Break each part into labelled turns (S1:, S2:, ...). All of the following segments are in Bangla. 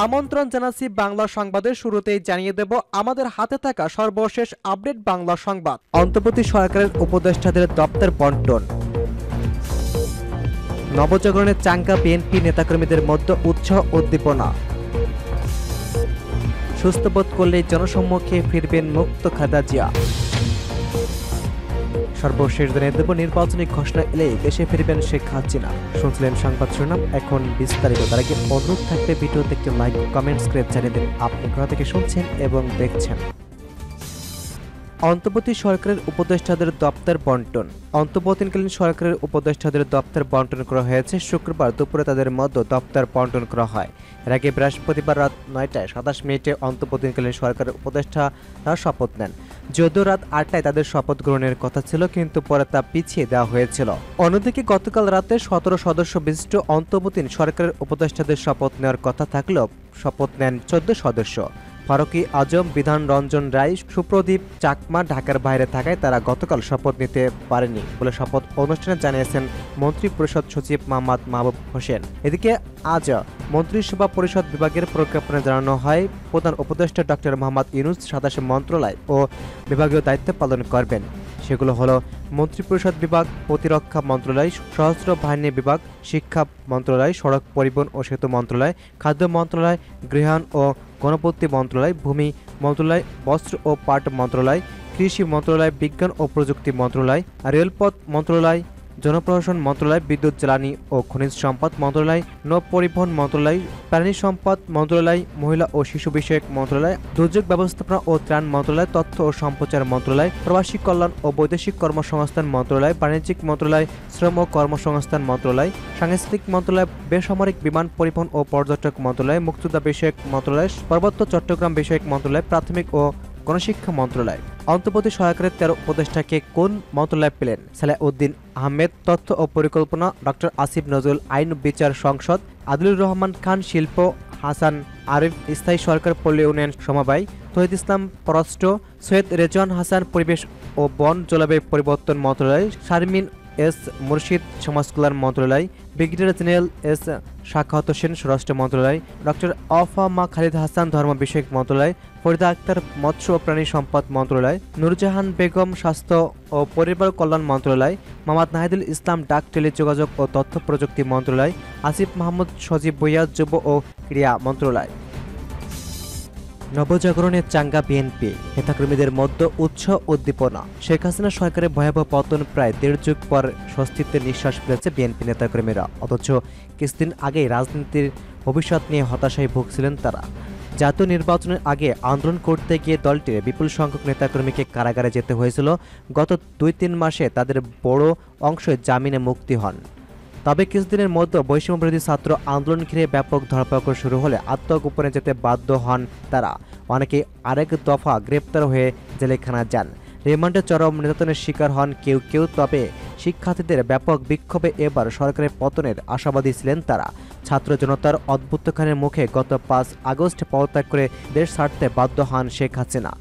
S1: আমন্ত্রণ জানাচ্ছি বাংলা সংবাদের শুরুতেই জানিয়ে দেব আমাদের হাতে থাকা সর্বশেষ আপডেট বাংলা সংবাদ। অন্তর্বর্তী সরকারের উপদেষ্টাদের দপ্তর বণ্টন, নবজাগরণের চাঙ্গা বিএনপি নেতাকর্মীদের মধ্যে উৎসাহ উদ্দীপনা, সুস্থ বোধ করলেই জনসম্মুখে ফিরবেন মুক্ত খালেদা জিয়া। সর্বশেষ জানিয়ে দেব নির্বাচনী ঘোষণা এলেই দেশে ফিরবেন শেখ হাসিনা। শুনছিলেন সংবাদ শিরোনাম, এখন বিস্তারিত। তার আগে অনুরোধ থাকবে ভিডিওতে একটি লাইক কমেন্টস করে জানিয়ে দিন আপনি কোথা থেকে শুনছেন এবং দেখছেন। অন্তর্বর্তী সরকারের উপদেষ্টাদের দপ্তর বণ্টন। অন্তর্বর্তীকালীন সরকারের উপদেষ্টাদের দপ্তর বণ্টন করা হয়েছে। শুক্রবার দুপুরে তাদের মধ্যে দপ্তর বণ্টন করা হয়। এর আগে বৃহস্পতিবার রাত 9টায় 27 মিনিটে অন্তর্বর্তীকালীন সরকারের উপদেষ্টারা শপথ নেন। যদিও রাত 8টায় তাদের শপথ গ্রহণের কথা ছিল, কিন্তু পরে তা পিছিয়ে দেওয়া হয়েছিল। অন্যদিকে গতকাল রাতে 17 সদস্য বিশিষ্ট অন্তর্বর্তীকালীন সরকারের উপদেষ্টাদের শপথ নেওয়ার কথা থাকলেও শপথ নেন 14 সদস্য। ফারুকি আজম, বিধান রঞ্জন রায়, সুপ্রদীপ চাকমা ঢাকার বাইরে থাকায় তারা গতকাল শপথ নিতে পারেনি বলে শপথ অনুষ্ঠানে জানিয়েছেন মন্ত্রিপরিষদ সচিব মোহাম্মদ মাহবুব হোসেন। এদিকে আজ মন্ত্রিসভা পরিষদ বিভাগের প্রজ্ঞাপনে জানানো হয়, প্রধান উপদেষ্টা ডক্টর মোহাম্মদ ইউনূস 27 মন্ত্রণালয় ও বিভাগীয় দায়িত্ব পালন করবেন। সেগুলো হলো মন্ত্রিপরিষদ বিভাগ, প্রতিরক্ষা মন্ত্রণালয়, সশস্ত্র বাহিনী বিভাগ, শিক্ষা মন্ত্রণালয়, সড়ক পরিবহন ও সেতু মন্ত্রণালয়, খাদ্য মন্ত্রণালয়, গৃহায়ণ ও গণপূর্তি মন্ত্রণালয়, ভূমি মন্ত্রণালয়, বস্ত্র ও পাট মন্ত্রণালয়, কৃষি মন্ত্রণালয়, বিজ্ঞান ও প্রযুক্তি মন্ত্রণালয়, রেলপথ মন্ত্রণালয়, জনপ্রশাসন মন্ত্রণালয়, বিদ্যুৎ জ্বালানি ও খনিজ সম্পদ মন্ত্রণালয়, নৌ পরিবহন মন্ত্রণালয়, প্রাণী সম্পদ মন্ত্রণালয়, মহিলা ও শিশু বিষয়ক মন্ত্রণালয়, দুর্যোগ ব্যবস্থাপনা ও ত্রাণ মন্ত্রণালয়, তথ্য ও সম্প্রচার মন্ত্রণালয়, প্রবাসী কল্যাণ ও বৈদেশিক কর্মসংস্থান মন্ত্রণালয়, বাণিজ্যিক মন্ত্রণালয়, শ্রম ও কর্মসংস্থান মন্ত্রণালয়, সাংস্কৃতিক মন্ত্রণালয়, বেসামরিক বিমান পরিবহন ও পর্যটক মন্ত্রণালয়, মুক্তিযোদ্ধা বিষয়ক মন্ত্রণালয়, পার্বত্য চট্টগ্রাম বিষয়ক মন্ত্রণালয়, প্রাথমিক ও গণশিক্ষা মন্ত্রণায়। অন্তর্বর্তী সরকারের 13 উপদেষ্টাকে কোন মন্ত্রণালয় পেলেন? সালাউদ্দিন আহমেদ তথ্য ও পরিকল্পনা, ডক্টর আসিফ নজরুল আইন বিচার সংসদ, আদিলুর রহমান খান শিল্প, হাসান আরিফ স্থায়ী সরকার পল্লী উন্নয়ন সমবায়, তহিদ ইসলাম পররাষ্ট্র, সৈয়দ রেজওয়ান হাসান পরিবেশ ও বন জলবায়ু পরিবর্তন মন্ত্রণালয়, শারমিন এস মুর্শিদ সমাজ কল্যাণ মন্ত্রণালয়, brigadier general S Shakhawat Hossain স্বরাষ্ট্র মন্ত্রণালয়, ডক্টর আফামা খালিদ হাসান ধর্ম বিষয়ক মন্ত্রণালয়, ফরিদা আক্তার মৎস্য ও প্রাণী সম্পদ মন্ত্রণালয়, নুরজাহান বেগম স্বাস্থ্য ও পরিবার কল্যাণ মন্ত্রণালয়, মোহাম্মদ নাহিদুল ইসলাম ডাক টেলিযোগাযোগ ও তথ্য প্রযুক্তি মন্ত্রণালয়, আসিফ মাহমুদ সজীব ভুঁইয়া যুব ও ক্রীড়া মন্ত্রণালয়। নবজাগরণের চাঙ্গা বিএনপি নেতাকর্মীদের মধ্যে উৎসাহ উদ্দীপনা। শেখ হাসিনা সরকারের ভয়াবহ পতন প্রায় 1.5 যুগ পর স্বস্তিতে নিঃশ্বাস ফেলেছে বিএনপি নেতাকর্মীরা। অথচ কিছুদিন আগেই রাজনীতির ভবিষ্যৎ নিয়ে হতাশায় ভুগছিলেন তারা। জাতীয় নির্বাচনের আগে আন্দোলন করতে গিয়ে দলটির বিপুল সংখ্যক নেতাকর্মীকে কারাগারে যেতে হয়েছিল। গত 2-3 মাসে তাদের বড় অংশ জামিনে মুক্তি হন। তবে কিছুদিনের মধ্যে বৈষম্যবিরোধী ছাত্র আন্দোলন ঘিরে ব্যাপক ধরপাকড় শুরু হলে আত্মগোপনে যেতে বাধ্য হন তারা। অনেকে আরেক দফা গ্রেপ্তার হয়ে জেলখানা যান, রিমান্ডে চরম নির্যাতনের শিকার হন কেউ কেউ। তবে শিক্ষার্থীদের ব্যাপক বিক্ষোভে এবার সরকারের পতনের আশাবাদী ছিলেন তারা। ছাত্র জনতার অদ্ভুতখানের মুখে গত 5 আগস্ট পদত্যাগ করে দেশ ছাড়তে বাধ্য হন শেখ হাসিনা।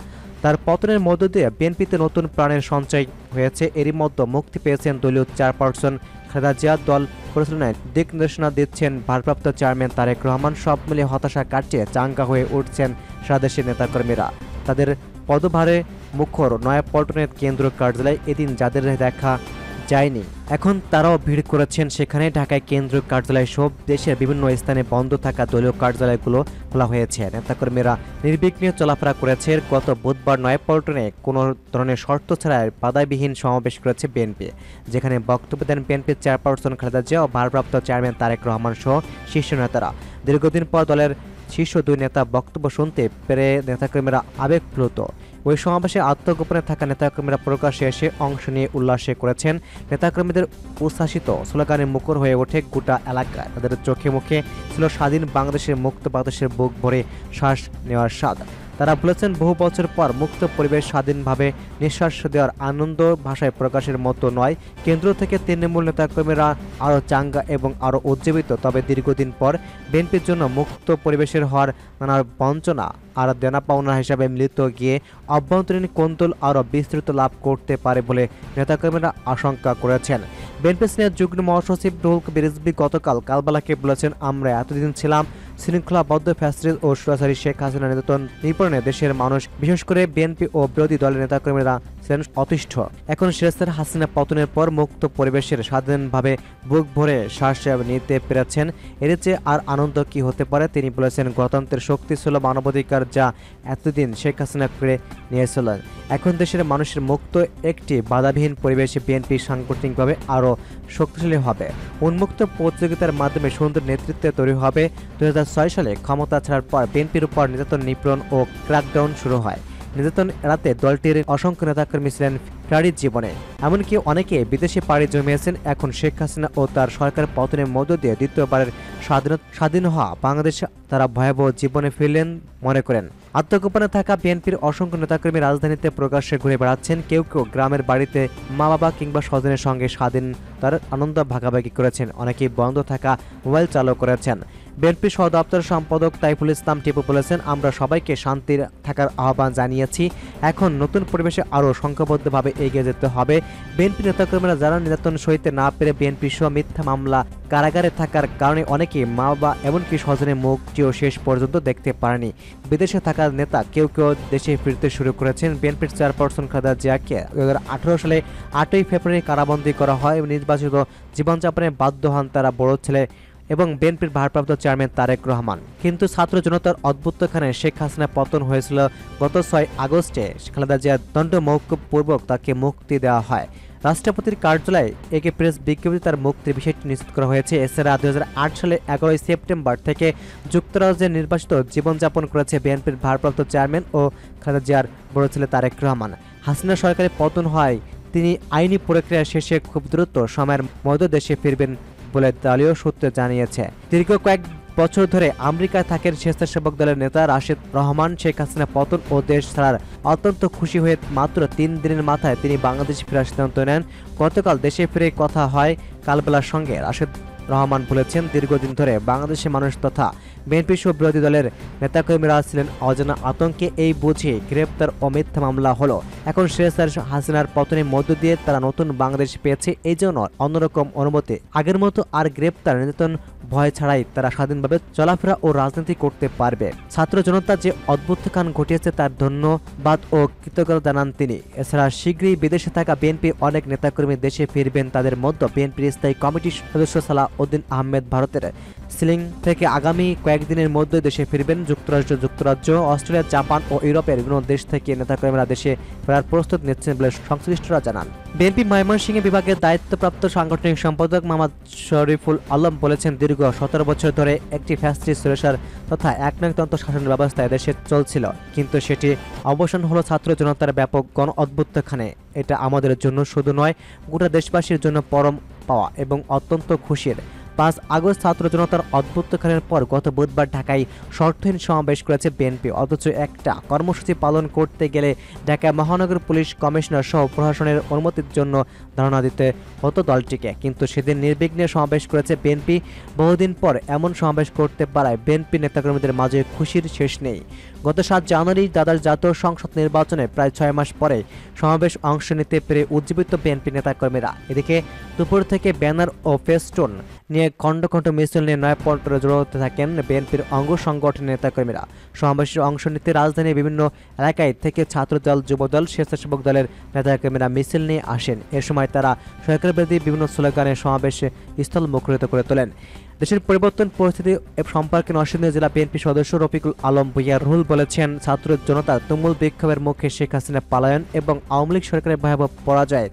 S1: তার পতনের মধ্য দিয়ে বিএনপিতে নতুন প্রাণের সঞ্চয় হয়েছে। এরই মধ্যে মুক্তি পেয়েছেন দলীয় চেয়ারপারসন খালেদা জিয়া। দল পরিচালনায় দিক নির্দেশনা দিচ্ছেন ভারপ্রাপ্ত চেয়ারম্যান তারেক রহমান। সব মিলিয়ে হতাশা কাটিয়ে চাঙ্গা হয়ে উঠছেন সারা দেশের নেতাকর্মীরা। তাদের পদভারে মুখর নয়াপল্টনের কেন্দ্রীয় কার্যালয় এদিন যাদের দেখা যায়নি, এখন তারাও ভিড় করেছেন সেখানে। ঢাকায় কেন্দ্রীয় কার্যালয় সব দেশের বিভিন্ন স্থানে বন্ধ থাকা দলীয় কার্যালয়গুলো খোলা হয়েছে। নেতাকর্মীরা নির্বিঘ্নে চলাফেরা করেছে। গত বুধবার নয়াপল্টনে কোনো ধরনের শর্ত ছাড়াই বাধাবিহীন সমাবেশ করেছে বিএনপি, যেখানে বক্তব্য দেন বিএনপির চেয়ারপারসন খালেদা জিয়া ও ভারপ্রাপ্ত চেয়ারম্যান তারেক রহমান সহ শীর্ষ নেতারা। দীর্ঘদিন পর দলের শীর্ষ 2 নেতা বক্তব্য শুনতে পেরে নেতাকর্মীরা আবেগপ্লুত। ওই সমাবেশে আত্মগোপনে থাকা নেতাকর্মীরা প্রকাশ্যে এসে অংশ নিয়ে উল্লাসে করেছেন। নেতাকর্মীদের উচ্ছ্বাসিত স্লোগানে মুখর হয়ে ওঠে গোটা এলাকায়। তাদের চোখে মুখে ছিল স্বাধীন বাংলাদেশের মুক্ত বাতাসের বুক ভরে শ্বাস নেওয়ার স্বাদ। তারা বলেছেন, বহু বছর পর মুক্ত পরিবেশ স্বাধীনভাবে নিঃশ্বাস দেওয়ার আনন্দ ভাষায় প্রকাশের মতো নয়। কেন্দ্র থেকে তৃণমূল নেতাকর্মীরা আরও চাঙ্গা এবং আরও উজ্জীবিত। তবে দীর্ঘদিন পর বিএনপির জন্য মুক্ত পরিবেশের হওয়ার নানা বঞ্চনা আর দেনা পাওনা হিসাবে মিলিত গিয়ে অভ্যন্তরীণ কোন্দল আরও বিস্তৃত লাভ করতে পারে বলে নেতাকর্মীরা আশঙ্কা করেছেন। বিএনপি সিনিয়র যুগ্ম মহাসচিব রুহুল কবির রিজভী গতকাল কালবেলাকে বলেছেন, আমরা এতদিন ছিলাম শৃঙ্খলাবদ্ধ ফ্যাসিস্ট ও স্বৈরাচারী শেখ হাসিনা নির্যাতন নিপীড়নে দেশের মানুষ, বিশেষ করে বিএনপি ও বিরোধী দলের নেতাকর্মীরা ছিলেন অতিষ্ঠ। এখন স্বৈরাচার হাসিনা পতনের পর মুক্ত পরিবেশের স্বাধীনভাবে বুক ভরে শ্বাস নিতে পেরেছেন, এর চেয়ে আর আনন্দ কি হতে পারে। তিনি বলেছেন, গণতন্ত্রের শক্তি ছিল মানবাধিকার, যা এতদিন শেখ হাসিনা কেড়ে নিয়েছিলেন। এখন দেশের মানুষের মুক্ত একটি বাধাবিহীন পরিবেশে বিএনপি সাংগঠনিকভাবে আরও শক্তিশালী হবে। উন্মুক্ত প্রতিযোগিতার মাধ্যমে সুন্দর নেতৃত্বে তৈরি হবে। 2006 সালে ক্ষমতা ছাড়ার পর বিএনপির উপর নির্যাতন, নিপীড়ন ও ক্র্যাকডাউন শুরু হয়। নির্যাতন এড়াতে দলটির অসংখ্য নেতাকর্মী ছিলেন ফেরারির জীবনে, এমনকি অনেকে বিদেশে পাড়ি জমিয়েছেন। এখন শেখ হাসিনা ও তার সরকার পতনের মধ্য দিয়ে দ্বিতীয়বারের স্বাধীন হওয়া বাংলাদেশে তারা ভয়াবহ জীবনে ফিরলেন মনে করেন। আত্মগোপনে থাকা বিএনপির অসংখ্য নেতাকর্মী রাজধানীতে প্রকাশ্যে ঘুরে বেড়াচ্ছেন। কেউ কেউ গ্রামের বাড়িতে মা বাবা কিংবা স্বজনের সঙ্গে স্বাধীনতার আনন্দ ভাগাভাগি করেছেন, অনেকেই বন্ধ থাকা মোবাইল চালু করেছেন। বিএনপি সহ দপ্তর সম্পাদক তাইফুল ইসলাম টিপু বলেছেন, আমরা সবাইকে শান্তির থাকার আহ্বান জানিয়েছি। এখন নতুন পরিবেশে আরও সংঘবদ্ধভাবে এগিয়ে যেতে হবে। বিএনপি নেতাকর্মীরা যারা নির্যাতন সইতে না পেরে বিএনপি সহ মিথ্যা মামলা কারাগারে থাকার কারণে অনেকেই মা বাবা এমনকি স্বজনের মুখটিও শেষ পর্যন্ত দেখতে পারেনি। বিদেশে থাকা নেতা কেউ কেউ দেশে ফিরতে শুরু করেছেন। বিএনপির চেয়ারপারসন খালেদা জিয়াকে 2018 সালে 8ই ফেব্রুয়ারি কারাবন্দী করা হয়। নির্বাচিত জীবনযাপনে বাধ্য হন তারা বড় ছেলে এবং বিএনপির ভারপ্রাপ্ত চেয়ারম্যান তারেক রহমান। কিন্তু ছাত্র জনতার অভ্যুত্থানে শেখ হাসিনা পতন হয়েছিল গত 6 আগস্টে। খালেদা জিয়া দণ্ড মওকুফ পূর্বক তাকে মুক্তি দেওয়া হয়। রাষ্ট্রপতির কার্যালয়ে একে প্রেস বিজ্ঞপ্তি তার মুক্তির বিষয়টি নিশ্চিত করা হয়েছে। এছাড়া 2008 সালে 11 সেপ্টেম্বর থেকে যুক্তরাজ্যে নির্বাসিত জীবনযাপন করেছে বিএনপির ভারপ্রাপ্ত চেয়ারম্যান ও খালেদা জিয়ার বড় ছেলে তারেক রহমান। হাসিনা সরকারের পতন হয় তিনি আইনি প্রক্রিয়া শেষে খুব দ্রুত সময়ের মধ্যে দেশে ফিরবেন বলে দলীয় সূত্রে জানিয়েছে। দীর্ঘ কয়েক বছর ধরে আমেরিকায় থাকেন স্বেচ্ছাসেবক দলের নেতা রাশেদ রহমান। শেখ হাসিনা পতন ও দেশ ছাড়ার অত্যন্ত খুশি হয়ে মাত্র 3 দিনের মাথায় তিনি বাংলাদেশ ফেরার সিদ্ধান্ত নেন। গতকাল দেশে ফিরে কথা হয় কালবেলার সঙ্গে। রাশেদ রহমান বলেছেন, দীর্ঘদিন ধরে বাংলাদেশের মানুষ তথা বিএনপি সহ বিরোধী দলের নেতাকর্মীরা ছিলেন অজানা আতঙ্কে। এই বুঝে গ্রেপ্তার ও মিথ্যা মামলা হলো। এখন স্বৈরাচার হাসিনার পতনের মধ্য দিয়ে তারা নতুন বাংলাদেশ পেয়েছে, এই জন্য অন্যরকম অনুমতি। আগের মতো আর গ্রেপ্তার, নির্যাতন ভয় ছাড়াই তারা স্বাধীনভাবে চলাফেরা ও রাজনীতি করতে পারবে। ছাত্র জনতা যে অভ্যুত্থান ঘটিয়েছে তার ধন্যবাদ ও কৃতজ্ঞতা জানান তিনি। এছাড়া শীঘ্রই বিদেশে থাকা বিএনপি অনেক নেতাকর্মী দেশে ফিরবেন। তাদের মধ্যে বিএনপির স্থায়ী কমিটির সদস্য সালাউদ্দিন আহমেদ ভারতের শিলং থেকে আগামী কয়েকদিনের মধ্যে দেশে ফিরবেন। যুক্তরাজ্য, অস্ট্রেলিয়া, জাপান ও ইউরোপের বিভিন্ন দেশ থেকে নেতাকর্মীরা দেশে ফেরার প্রস্তুত নিচ্ছেন বলে সংশ্লিষ্টরা জানান। বিএনপি ময়মনসিংহ বিভাগের দায়িত্বপ্রাপ্ত সাংগঠনিক সম্পাদক মোহাম্মদ শরীফুল আলম বলেছেন, দীর্ঘ 17 বছর ধরে একটি ফ্যাসিস্ট স্বৈরাচার তথা একনায়কতন্ত্র শাসন ব্যবস্থায় দেশে চলছিল, কিন্তু সেটি অবসান হলো ছাত্র জনতার ব্যাপক গণ অভ্যুত্থানে। এটা আমাদের জন্য শুধু নয়, গোটা দেশবাসীর জন্য পরম পাওয়া এবং অত্যন্ত খুশির। 5 আগস্ট ছাত্র জনতার অভ্যুত্থানের পর গত বুধবার ঢাকায় শর্তহীন সমাবেশ করেছে বিএনপি। অথচ একটা কর্মসূচি পালন করতে গেলে ঢাকা মহানগর পুলিশ কমিশনার সহ প্রশাসনের অনুমতির জন্য ধারণা দিতে হতো দলটিকে। কিন্তু সেদিন নির্বিঘ্নে সমাবেশ করেছে বিএনপি। বহুদিন পর এমন সমাবেশ করতে পারায় বিএনপি নেতাকর্মীদের মাঝে খুশির শেষ নেই। গত 7 জানুয়ারি দ্বাদশ জাতীয় সংসদ নির্বাচনে প্রায় 6 মাস পরে সমাবেশ অংশ নিতে পেরে উজ্জীবিত বিএনপি নেতাকর্মীরা। এদিকে দুপুর থেকে ব্যানার ও ফেস্টুন নিয়ে খণ্ড খণ্ড মিছিল নিয়ে নয়াপল্টনে জড়ো হতে থাকেন বিএনপির অঙ্গ সংগঠনের নেতাকর্মীরা। সমাবেশে অংশ নিতে রাজধানীর বিভিন্ন এলাকায় থেকে ছাত্রদল, যুবদল, স্বেচ্ছাসেবক দলের নেতাকর্মীরা মিছিল নিয়ে আসেন। এ সময় তারা সরকারবিরোধী বিভিন্ন স্লোগানে সমাবেশে স্থল মুখরিত করে তোলেন। দেশের পরিবর্তন পরিস্থিতি সম্পর্কে নরসিংদী জেলা বিএনপি সদস্য রফিকুল আলম ভূঁইয়া রুহুল বলেছেন, ছাত্র জনতার তুমুল বিক্ষোভের মুখে শেখ হাসিনা পালায়ন এবং আওয়ামী লীগ সরকারের ভয়াবহ পরাজয়